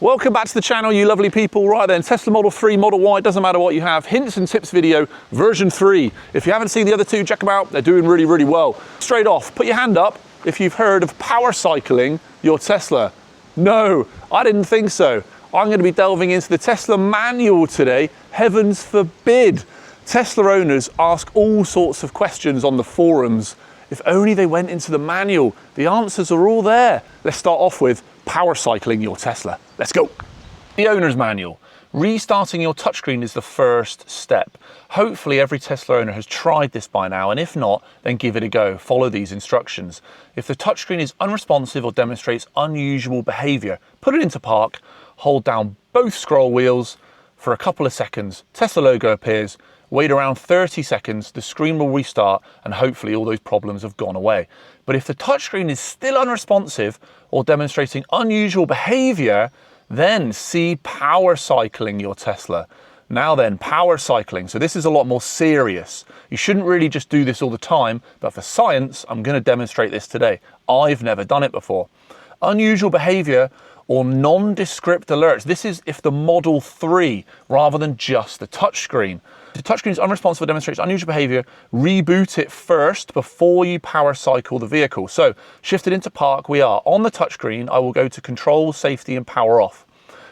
Welcome back to the channel, you lovely people. Right then, Tesla Model 3, Model Y, doesn't matter what you have. Hints and tips video, version 3. If you haven't seen the other two, check them out. They're doing really, really well. Straight off, put your hand up if you've heard of power cycling your Tesla. No, I didn't think so. I'm going to be delving into the Tesla manual today. Heavens forbid. Tesla owners ask all sorts of questions on the forums. If only they went into the manual. The answers are all there. Let's start off with power cycling your Tesla. Let's go. The owner's manual. Restarting your touchscreen is the first step. Hopefully every Tesla owner has tried this by now, and if not, then give it a go. Follow these instructions. If the touchscreen is unresponsive or demonstrates unusual behavior, put it into park, hold down both scroll wheels for a couple of seconds. Tesla logo appears. Wait around 30 seconds, the screen will restart, and hopefully all those problems have gone away. But if the touchscreen is still unresponsive or demonstrating unusual behavior, then see power cycling your Tesla. Now then, power cycling. So this is a lot more serious. You shouldn't really just do this all the time, but for science, I'm going to demonstrate this today. I've never done it before. Unusual behavior or nondescript alerts. This is if the Model 3 rather than just the touchscreen. If the touchscreen is unresponsive or demonstrates unusual behavior, reboot it first before you power cycle the vehicle. So shifted into park, we are on the touchscreen. I will go to control, safety and power off.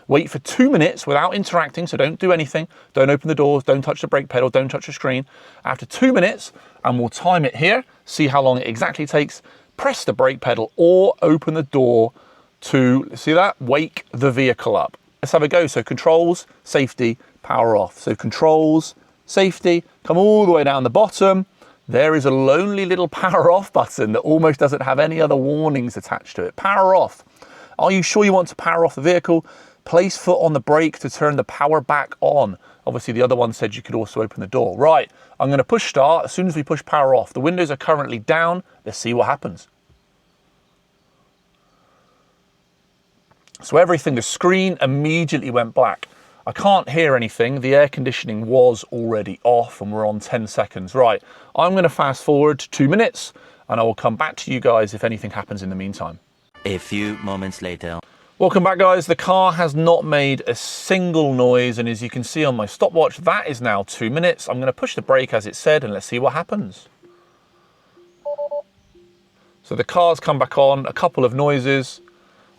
Wait for 2 minutes without interacting, so don't do anything. Don't open the doors, don't touch the brake pedal, don't touch the screen. After 2 minutes, and we'll time it here, see how long it exactly takes, press the brake pedal or open the door to, see that? Wake the vehicle up. Let's have a go. So controls, safety, power off. So controls, safety, come all the way down the bottom. There is a lonely little power off button that almost doesn't have any other warnings attached to it. Power off. Are you sure you want to power off the vehicle? Place foot on the brake to turn the power back on. Obviously the other one said you could also open the door. Right, I'm going to push start as soon as we push power off. The windows are currently down. Let's see what happens. So everything, the screen immediately went black. I can't hear anything. The air conditioning was already off and we're on 10 seconds. Right, I'm going to fast forward 2 minutes and I will come back to you guys if anything happens in the meantime. A few moments later. Welcome back, guys. The car has not made a single noise, and as you can see on my stopwatch, that is now 2 minutes. I'm going to push the brake as it said and let's see what happens. So the car's come back on, a couple of noises.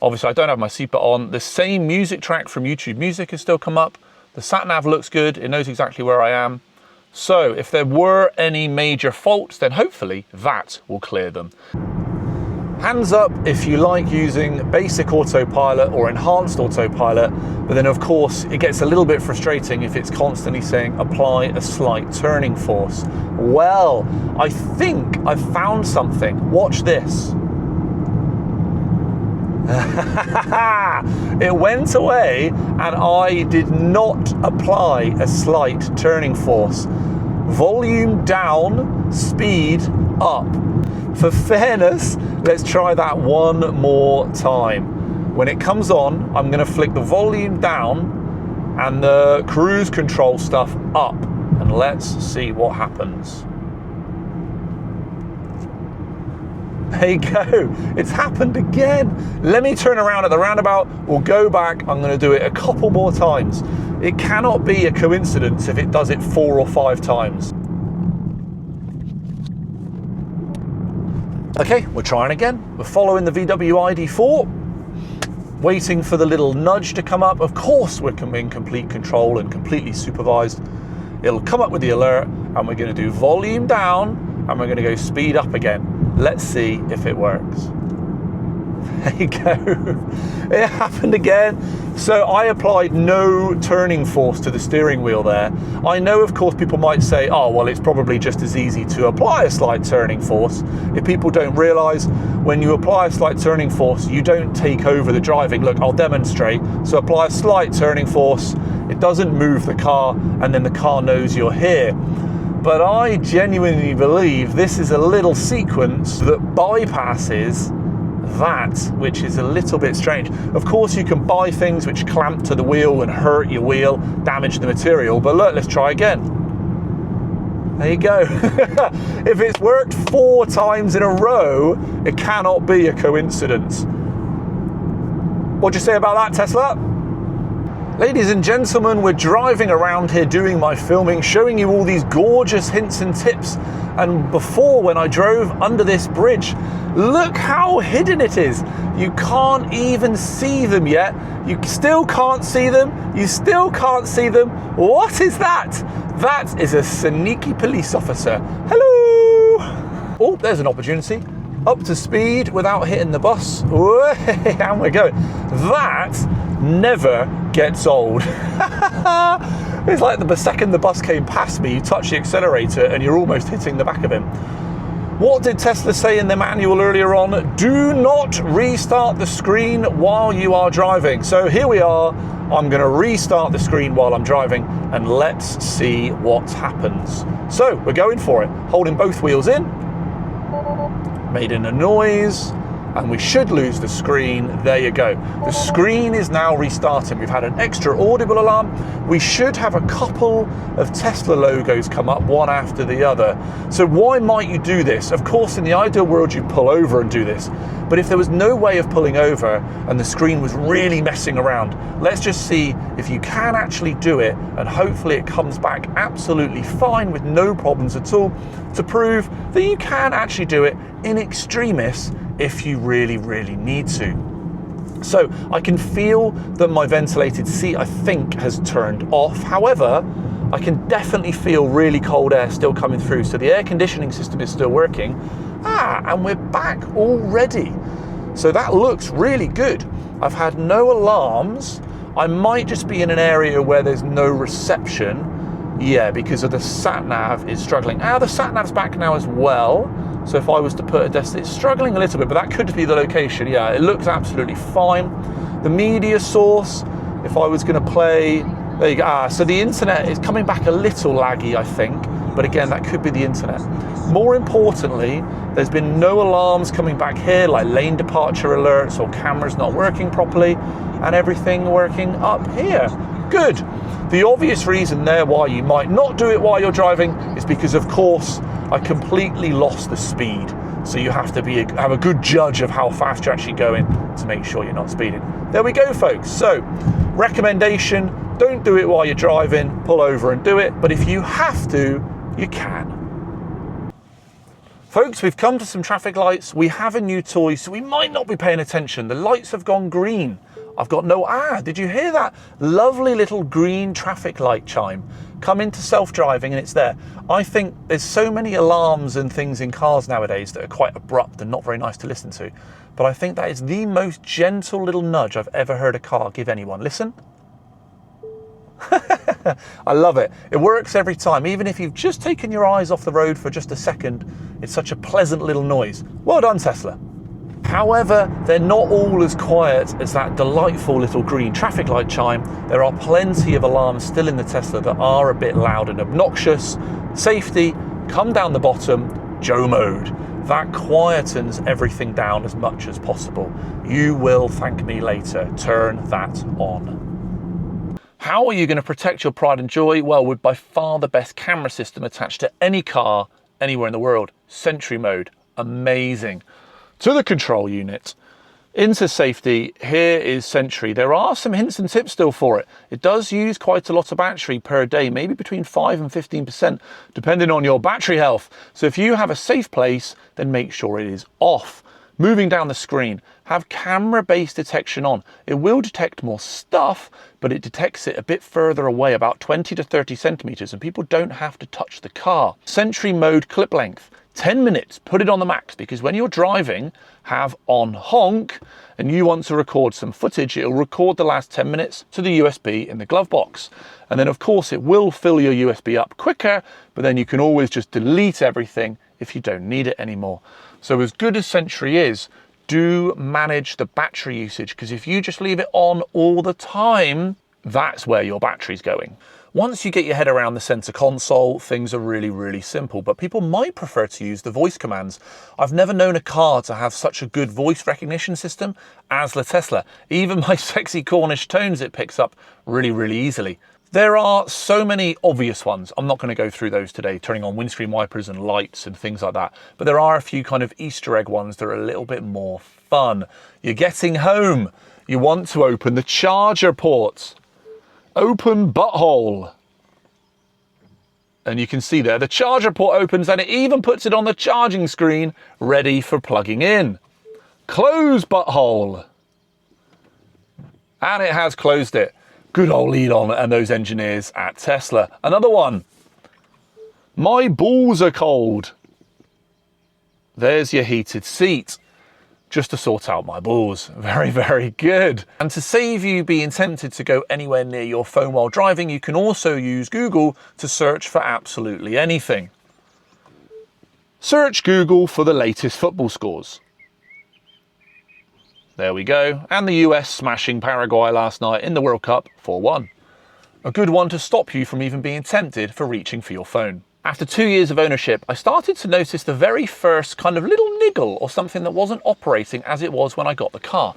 Obviously I don't have my seatbelt on. The same music track from YouTube Music has still come up. The sat-nav looks good. It knows exactly where I am. So if there were any major faults, then hopefully that will clear them. Hands up if you like using basic autopilot or enhanced autopilot, but then of course it gets a little bit frustrating if it's constantly saying apply a slight turning force. Well, I think I've found something. Watch this. It went away and I did not apply a slight turning force. Volume down, speed up. For fairness, let's try that one more time. When it comes on, I'm going to flick the volume down and the cruise control stuff up, and let's see what happens. There you go, it's happened again. Let me turn around at the roundabout, we'll go back, I'm going to do it a couple more times. It cannot be a coincidence if it does it 4 or 5 times. Okay, we're trying again. We're following the VW ID4, waiting for the little nudge to come up. Of course we're in complete control and completely supervised. It'll come up with the alert and we're going to do volume down and we're going to go speed up again. Let's see if it works. There you go. It happened again. So I applied no turning force to the steering wheel there. I know, of course, people might say, oh, well, it's probably just as easy to apply a slight turning force. If people don't realize, when you apply a slight turning force, you don't take over the driving. Look, I'll demonstrate. So apply a slight turning force. It doesn't move the car, and then the car knows you're here. But I genuinely believe this is a little sequence that bypasses that, which is a little bit strange. Of course, you can buy things which clamp to the wheel and hurt your wheel, damage the material, but look, let's try again. There you go. If it's worked 4 times in a row, it cannot be a coincidence. What'd you say about that, Tesla? Ladies and gentlemen, we're driving around here doing my filming, showing you all these gorgeous hints and tips. And before, when I drove under this bridge, look how hidden it is. You can't even see them yet. You still can't see them. You still can't see them. What is that? That is a sneaky police officer. Hello. Oh, there's an opportunity. Up to speed without hitting the bus. And we're going. That never gets old. It's like the second the bus came past me, you touch the accelerator and you're almost hitting the back of him. What did Tesla say in the manual earlier on? Do not restart the screen while you are driving. So here we are. I'm going to restart the screen while I'm driving and let's see what happens. So we're going for it. Holding both wheels in. Made in a noise. And we should lose the screen. There you go. The screen is now restarting. We've had an extra audible alarm. We should have a couple of Tesla logos come up one after the other. So why might you do this? Of course, in the ideal world, you pull over and do this. But if there was no way of pulling over and the screen was really messing around, let's just see if you can actually do it, and hopefully it comes back absolutely fine with no problems at all, to prove that you can actually do it in extremis if you really, really need to. So I can feel that my ventilated seat, I think, has turned off. However, I can definitely feel really cold air still coming through. So the air conditioning system is still working. And we're back already. So that looks really good. I've had no alarms. I might just be in an area where there's no reception. Yeah, because of the sat-nav is struggling. The sat-nav's back now as well. So if I was to put a destination, it's struggling a little bit, but that could be the location. Yeah, it looks absolutely fine. The media source, if I was going to play, there you go. So the internet is coming back a little laggy, I think, but again, that could be the internet. More importantly, there's been no alarms coming back here, like lane departure alerts or cameras not working properly, and everything working up here. Good. The obvious reason there why you might not do it while you're driving is because, of course, I completely lost the speed. So you have to have a good judge of how fast you're actually going to make sure you're not speeding. There we go, folks. So, recommendation, don't do it while you're driving, pull over and do it. But if you have to, you can. Folks, we've come to some traffic lights. We have a new toy, so we might not be paying attention. The lights have gone green. I've got no, did you hear that? Lovely little green traffic light chime. Come into self-driving and it's there. I think there's so many alarms and things in cars nowadays that are quite abrupt and not very nice to listen to. But I think that is the most gentle little nudge I've ever heard a car give anyone. Listen. I love it. It works every time. Even if you've just taken your eyes off the road for just a second, it's such a pleasant little noise. Well done, Tesla. However, they're not all as quiet as that delightful little green traffic light chime. There are plenty of alarms still in the Tesla that are a bit loud and obnoxious. Safety, come down the bottom, Joe mode. That quietens everything down as much as possible. You will thank me later. Turn that on. How are you going to protect your pride and joy? Well, with by far the best camera system attached to any car anywhere in the world. Sentry Mode. Amazing. To the control unit, into safety, here is Sentry. There are some hints and tips still for it. It does use quite a lot of battery per day, maybe between 5 and 15%, depending on your battery health. So if you have a safe place, then make sure it is off. Moving down the screen, have camera-based detection on. It will detect more stuff, but it detects it a bit further away, about 20 to 30 centimeters, and people don't have to touch the car. Sentry Mode clip length. 10 minutes, put it on the max, because when you're driving, have on honk, and you want to record some footage, it'll record the last 10 minutes to the USB in the glove box. And then of course it will fill your USB up quicker, but then you can always just delete everything if you don't need it anymore. So as good as Sentry is, do manage the battery usage, because if you just leave it on all the time, that's where your battery's going. Once you get your head around the center console, things are really, really simple, but people might prefer to use the voice commands. I've never known a car to have such a good voice recognition system as the Tesla. Even my sexy Cornish tones it picks up really, really easily. There are so many obvious ones. I'm not going to go through those today, turning on windscreen wipers and lights and things like that. But there are a few kind of Easter egg ones that are a little bit more fun. You're getting home. You want to open the charger ports. open butthole. And you can see there the charger port opens and it even puts it on the charging screen ready for plugging in. Close butthole. And it has closed it. Good old Elon and those engineers at Tesla. Another one. My balls are cold. There's your heated seat. Just to sort out my balls. Very, very good. And to save you being tempted to go anywhere near your phone while driving, you can also use Google to search for absolutely anything. Search Google for the latest football scores. There we go. And the US smashing Paraguay last night in the World Cup 4-1. A good one to stop you from even being tempted for reaching for your phone. After 2 years of ownership, I started to notice the very first kind of little niggle or something that wasn't operating as it was when I got the car.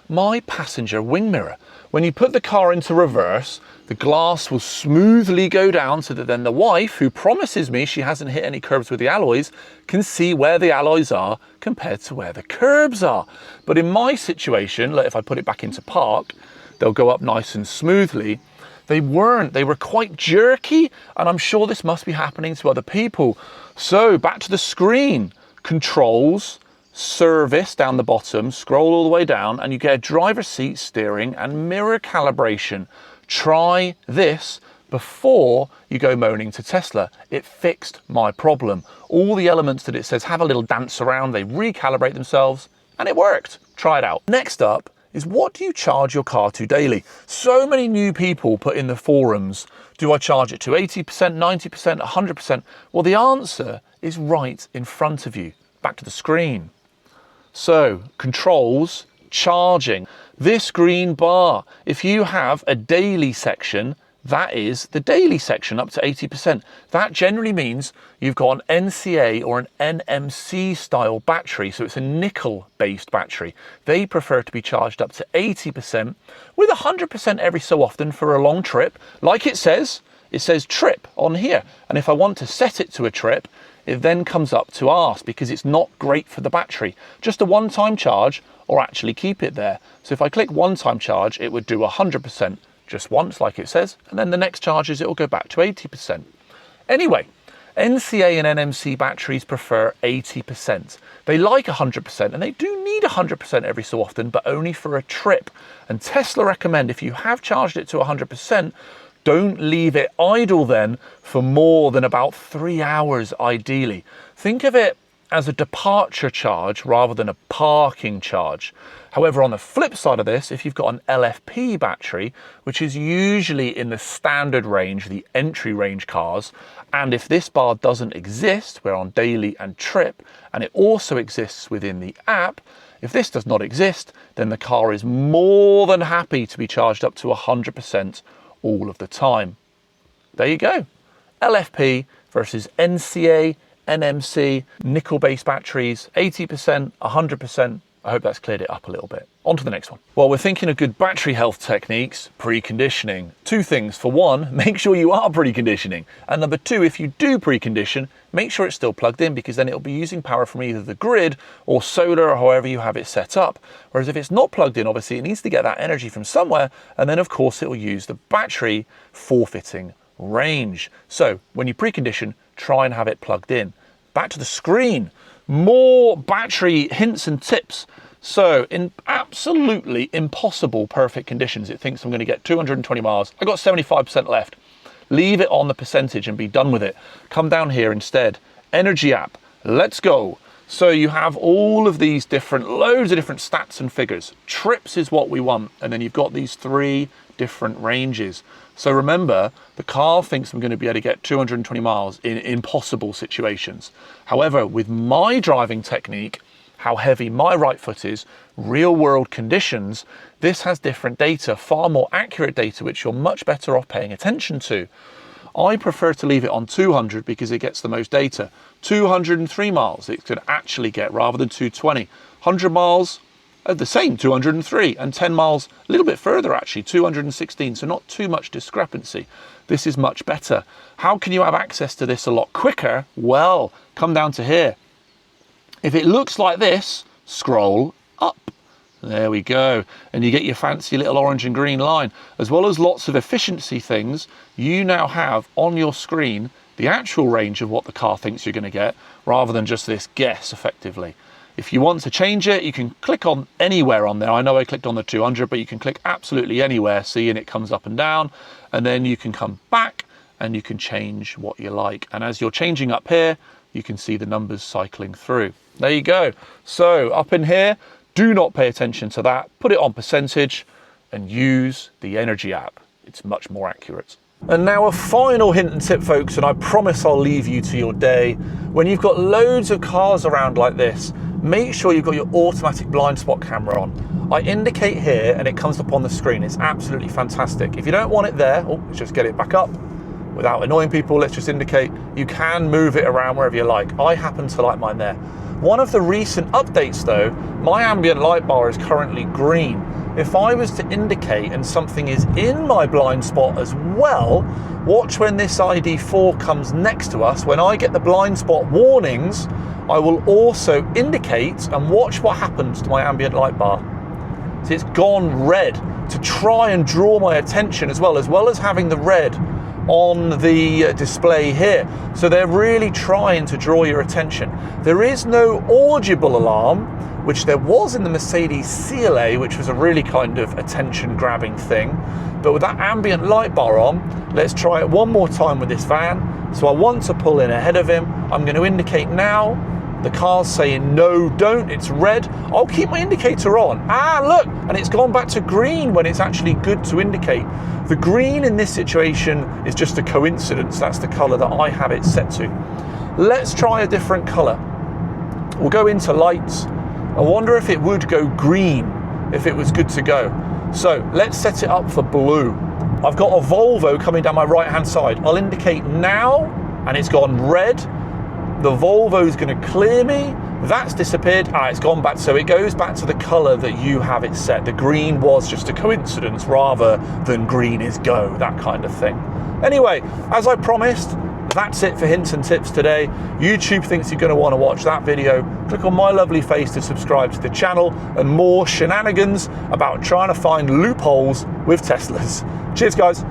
My passenger wing mirror. When you put the car into reverse, the glass will smoothly go down so that then the wife, who promises me she hasn't hit any curbs with the alloys, can see where the alloys are compared to where the curbs are. But in my situation, like if I put it back into park, they'll go up nice and smoothly. They weren't, they were quite jerky, and I'm sure this must be happening to other people. So back to the screen, controls, service down the bottom, scroll all the way down, and you get a driver's seat, steering, and mirror calibration. Try this before you go moaning to Tesla. It fixed my problem. All the elements that it says have a little dance around, they recalibrate themselves, and it worked. Try it out. Next up is, what do you charge your car to daily? So many new people put in the forums, do I charge it to 80%, 90%, 100%? Well, the answer is right in front of you. Back to the screen. So, controls, charging. This green bar, if you have a daily section, that is the daily section up to 80%. That generally means you've got an NCA or an NMC style battery, so it's a nickel based battery. They prefer to be charged up to 80% with 100% every so often for a long trip. Like it says trip on here. And if I want to set it to a trip, it then comes up to ask because it's not great for the battery. Just a one-time charge or actually keep it there. So if I click one-time charge, it would do 100%. Just once, like it says, and then the next charges, it will go back to 80%. Anyway, NCA and NMC batteries prefer 80%. They like 100%, and they do need 100% every so often, but only for a trip. And Tesla recommend, if you have charged it to 100%, don't leave it idle then for more than about 3 hours, ideally. Think of it as a departure charge rather than a parking charge. However, on the flip side of this, if you've got an LFP battery, which is usually in the standard range, the entry range cars, and if this bar doesn't exist, we're on daily and trip, and it also exists within the app, if this does not exist, then the car is more than happy to be charged up to 100% all of the time. There you go. LFP versus NCA, NMC, nickel-based batteries, 80%, 100%. I hope that's cleared it up a little bit. On to the next one. Well, we're thinking of good battery health techniques, preconditioning. Two things. For one, make sure you are preconditioning. And number two, if you do precondition, make sure it's still plugged in, because then it'll be using power from either the grid or solar or however you have it set up. Whereas if it's not plugged in, obviously it needs to get that energy from somewhere. And then of course it will use the battery forfeiting range. So when you precondition, try and have it plugged in. Back to the screen. More battery hints and tips. So in absolutely impossible perfect conditions, it thinks I'm going to get 220 miles. I got 75% left. Leave it on the percentage and be done with it. Come down here instead. Energy app. Let's go. So you have all of these loads of different stats and figures. Trips is what we want. And then you've got these 3 different ranges. So remember, the car thinks I'm going to be able to get 220 miles in impossible situations. However, with my driving technique, how heavy my right foot is, real world conditions, this has different data, far more accurate data, which you're much better off paying attention to. I prefer to leave it on 200 because it gets the most data. 203 miles it could actually get rather than 220. 100 miles, the same, 203, and 10 miles, a little bit further actually, 216, so not too much discrepancy. This is much better. How can you have access to this a lot quicker? Well, come down to here. If it looks like this, scroll up. There we go. And you get your fancy little orange and green line. As well as lots of efficiency things, you now have on your screen the actual range of what the car thinks you're going to get, rather than just this guess effectively. If you want to change it, you can click on anywhere on there. I know I clicked on the 200, but you can click absolutely anywhere, see, and it comes up and down. And then you can come back and you can change what you like. And as you're changing up here, you can see the numbers cycling through. There you go. So up in here, do not pay attention to that. Put it on percentage and use the Energy app. It's much more accurate. And now a final hint and tip, folks, and I promise I'll leave you to your day. When you've got loads of cars around like this, make sure you've got your automatic blind spot camera on. I indicate here and it comes up on the screen. It's absolutely fantastic. If you don't want it there, let's just get it back up. Without annoying people, let's just indicate you can move it around wherever you like. I happen to like mine there. One of the recent updates though, my ambient light bar is currently green. If I was to indicate and something is in my blind spot as well, watch when this ID4 comes next to us. When I get the blind spot warnings, I will also indicate and watch what happens to my ambient light bar. See, it's gone red to try and draw my attention as well as having the red on the display here. So they're really trying to draw your attention. There is no audible alarm, which there was in the Mercedes CLA, which was a really kind of attention grabbing thing. But with that ambient light bar on, let's try it one more time with this van. So I want to pull in ahead of him. I'm going to indicate now. The car's saying no, don't, it's red. I'll keep my indicator on. Ah, look, and it's gone back to green when it's actually good to indicate. The green in this situation is just a coincidence. That's the color that I have it set to. Let's try a different color. We'll go into lights. I wonder if it would go green if it was good to go. So let's set it up for blue. I've got a Volvo coming down my right-hand side. I'll indicate now, and it's gone red. The Volvo's going to clear me. That's disappeared. It's gone back. So it goes back to the color that you have it set. The green was just a coincidence rather than green is go, that kind of thing. Anyway, as I promised, that's it for hints and tips today. YouTube thinks you're going to want to watch that video. Click on my lovely face to subscribe to the channel and more shenanigans about trying to find loopholes with Teslas. Cheers, guys.